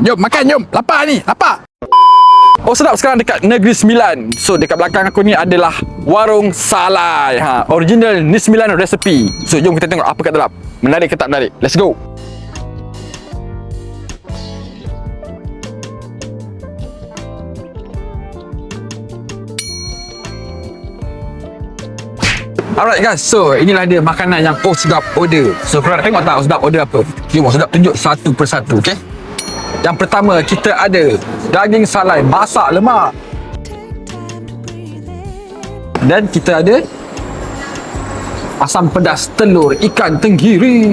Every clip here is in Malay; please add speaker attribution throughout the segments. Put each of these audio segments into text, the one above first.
Speaker 1: Jom makan, jom. Lapar ni, lapar. Oh sedap, sekarang dekat Negeri Sembilan. So dekat belakang aku ni adalah Warung Salai. Original Negeri Sembilan recipe. So jom kita tengok apa kat dalam. Menarik ke tak menarik? Let's go. Alright guys, so inilah dia makanan yang Oh Sedap order. So korang nak tengok tak Oh Sedap order apa? Jom Oh Sedap tunjuk satu persatu, okay? Yang pertama kita ada daging salai masak lemak. Dan kita ada asam pedas telur ikan tenggiri.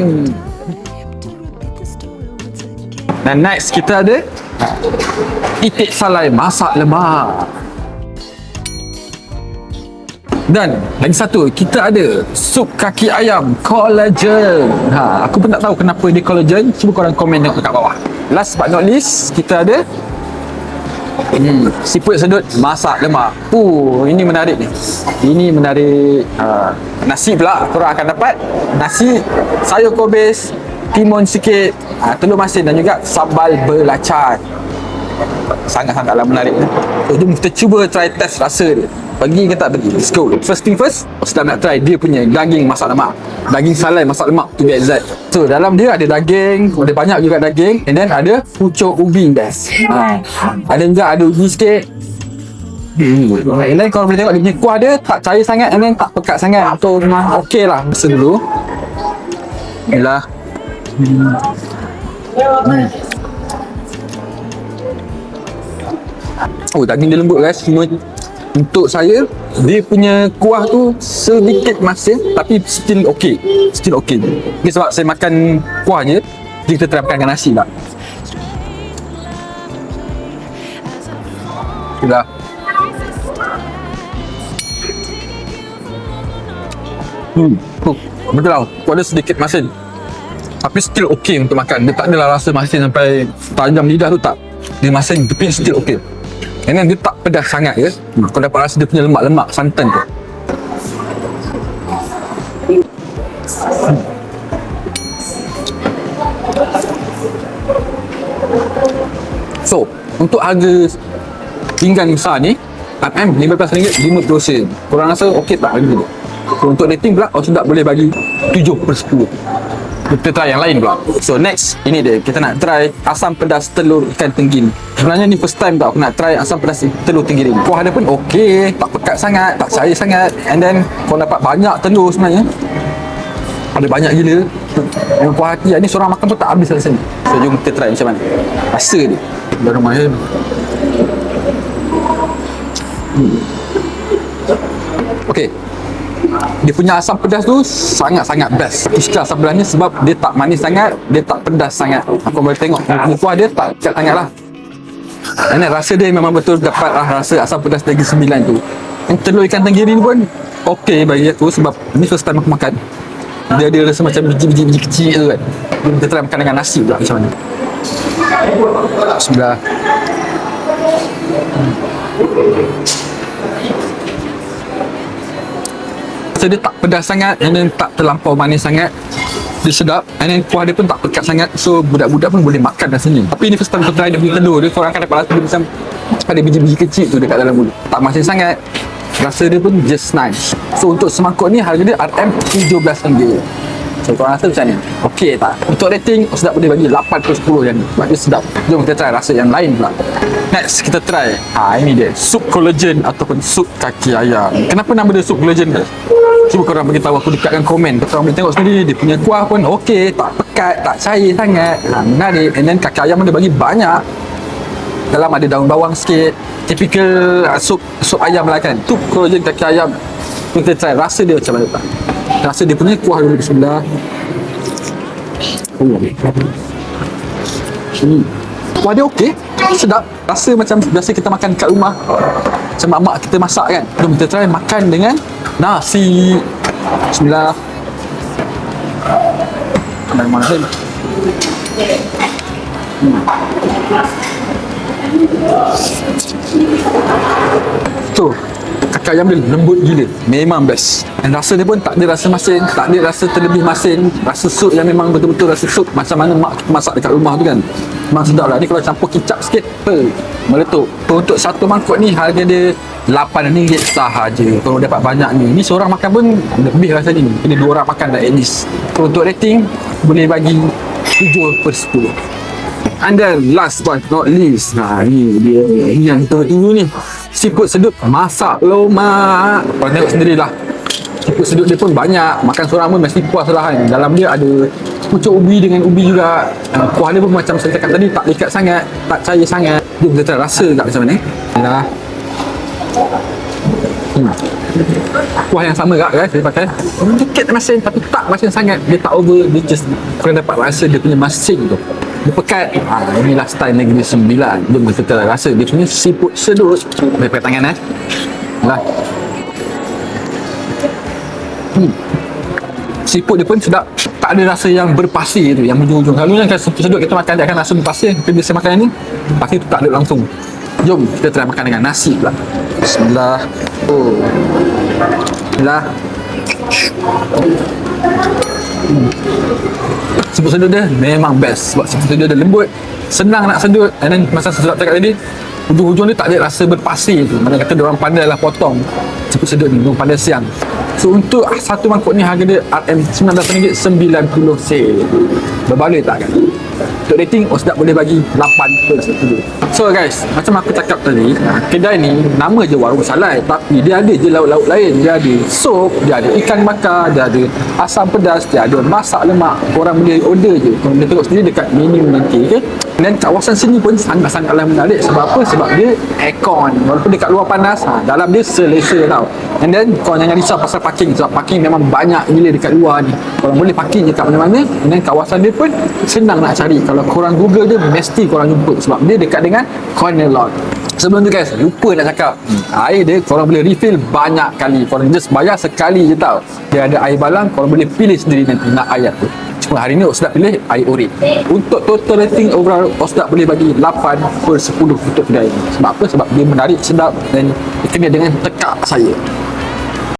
Speaker 1: Dan next kita ada itik salai masak lemak. Dan lagi satu, kita ada sup kaki ayam collagen. Aku pun tak tahu kenapa dia collagen. Cuba korang komen tengok kat bawah. Last but not least, kita ada siput sedut masak lemak. Ini menarik ni. Ini menarik. Nasi pula korang akan dapat. Nasi, sayur kobis, timun sikit, telur masin dan juga sambal belacan. Sangat-sangatlah menarik. So, jom kita cuba try test rasa dia. Pergi ke tak pergi? Let's go. First thing first, sedap nak try dia punya daging masak lemak. Daging salai masak lemak to be exact. So dalam dia ada daging, ada banyak juga daging, and then ada pucuk ubi guys. Ada juga ada ubi sikit. And then kalau boleh tengok dia punya kuah dia tak cair sangat, and then tak pekat sangat. So memang okey lah. Masa dulu. Inilah. Oh, daging dia lembut guys. Cuma untuk saya, dia punya kuah tu sedikit masin tapi still okay. Still okay. Okay, sebab saya makan kuah je, jadi kita try makan dengan nasi lah. Sudah. Betul lah, kuah dia sedikit masin tapi still okay untuk makan. Dia tak adalah rasa masin sampai tajam lidah tu, tak. Dia masin tapi still okay. And then dia tak pedas sangat je. Kau dapat rasa dia punya lemak-lemak santan tu. So, untuk harga pinggan besar ni RM15, 50 sen. Korang rasa okey tak harga tu? So, untuk rating pula, Oh Sedap boleh bagi 7/10. Kita try yang lain pula. So next, ini dia. Kita nak try asam pedas telur ikan tenggiri. Sebenarnya ni first time tau aku nak try asam pedas telur tenggiri. Kuah dia pun okey, tak pekat sangat, tak cair sangat. And then kau dapat banyak telur sebenarnya. Ada banyak gila. Yang puas hati ni seorang makan pun tak habis rasanya. So jom kita try macam mana rasa dia. Dah rumah dia. Okey. Dia punya asam pedas tu sangat-sangat best. Aku suka asam pedas ni sebab dia tak manis sangat, dia tak pedas sangat. Aku boleh tengok kuah dia tak pekat sangat lah. Dan rasa dia memang betul dapat rasa asam pedas Negeri Sembilan tu. Yang telur ikan tenggiri ni pun okey bagi aku sebab ni first time aku makan. Dia ada rasa macam biji-biji kecil tu kan. Kita try makan dengan nasi pula macam mana. Bismillah. So dia tak pedas sangat, and then tak terlampau manis sangat. Dia sedap, and then kuah dia pun tak pekat sangat. So budak-budak pun boleh makan rasanya. Tapi ni first time aku try dia punya telur dia, korang akan dapat rasa dia macam ada biji-biji kecil tu dekat dalam mulut. Tak masin sangat, rasa dia pun just nice. So untuk semangkuk ni harga dia RM17. So korang rasa macam ni? Okey tak? Untuk rating, Oh Sedap boleh bagi 8/10 yang ni. Sebab dia sedap. Jom kita try rasa yang lain pula. Next kita try, ini dia, sup collagen ataupun sup kaki ayam. Kenapa nama dia sup collagen guys? Cuba korang beritahu aku dekatkan komen. Korang boleh tengok sendiri, dia punya kuah pun okey, tak pekat, tak cair sangat. Menarik. And then kaki ayam dia bagi banyak. Dalam ada daun bawang sikit. Typical sup ayam lah kan. Sup collagen kaki ayam. Kita try rasa dia macam mana tak. Rasa dia punya kuah dulu, bismillah. Kuah dia okey, sedap. Rasa macam biasa kita makan kat rumah. Macam mak-mak kita masak kan. Jom kita try makan dengan nasi. Bismillah. Bismillahirrahmanirrahim. Tu kaki ayam dia lembut gila, memang best. Dan rasa dia pun tak ada rasa masin, tak ada rasa terlebih masin. Rasa sup yang memang betul-betul rasa sup macam mana mak kita masak dekat rumah tu kan. Memang sedap lah. Ni kalau campur kicap sikit, meletup. Untuk satu mangkuk ni harga dia RM8 sahaja. Kalau dapat banyak ni seorang makan pun lebih rasa ni. Kena 2 orang makan dah at least. Untuk rating boleh bagi 7/10. And then last but not least, ni dia yang kita tunggu ni, siput sedut masak lemak. Korang tengok sendirilah, siput sedut dia pun banyak. Makan seorang pun mesti puas lah kan. Dalam dia ada pucuk ubi dengan ubi juga. Kuah dia pun macam saya cakap tadi, tak lekat sangat, tak cair sangat. Jom kita rasa kat macam mana. Dah. Kuah yang sama kak guys, saya pakai sedikit masin tapi tak masin sangat. Dia tak over, dia just korang dapat rasa dia punya masin tu, dia pekat. Inilah style Negeri Sembilan. Jom kita rasa dia punya siput sedut. Boleh pakai tangan lah. Siput dia pun sedap, tak ada rasa yang berpasir tu, yang ujung-ujung. Selalunya kalau siput sedut kita makan dia akan rasa berpasir. Kita biasa makan yang ni, pasir tu tak ada langsung. Jom kita try makan dengan nasi pula. Bismillah. Bismillah. Siput sedut dia memang best sebab siput sedut dia lembut, senang nak sedut. And then masa sedap cakap tadi, hujung-hujung dia tak ada rasa berpasir tu. Mana kata diorang pandai lah potong siput sedut ni, diorang pandai siang. So untuk satu mangkuk ni harga dia RM19.90. Berbaloi tak kan? Untuk rating, sedap boleh bagi 8/10. So guys, macam aku cakap tadi, kedai ni nama je warung salad, tapi dia ada je lauk-lauk lain. Dia ada sup, dia ada ikan bakar, dia ada asam pedas, dia ada masak lemak. Korang boleh order je. Korang boleh tengok sendiri dekat menu nanti, okay? Dan kawasan sini pun sangat-sangatlah menarik. Sebab apa? Sebab dia aircon. Walaupun dekat luar panas, dalam dia selesa tau. And then korang jangan risau pasal parking. Sebab parking memang banyak gila dekat luar ni. Korang boleh parking je kat mana-mana. And then kawasan dia pun senang nak cari. Kalau korang Google je, mesti korang jumpa. Sebab dia dekat dengan corner lot. Sebelum tu guys, lupa nak cakap, air dia korang boleh refill banyak kali. Korang just bayar sekali je tau. Dia ada air balang, korang boleh pilih sendiri nanti nak air apa. Cuma hari ni Osdap pilih air oren. Untuk total rating overall, Osdap boleh bagi 8/10 untuk kedai ni. Sebab apa? Sebab dia menarik, sedap dan dia kena dengan tekak saya.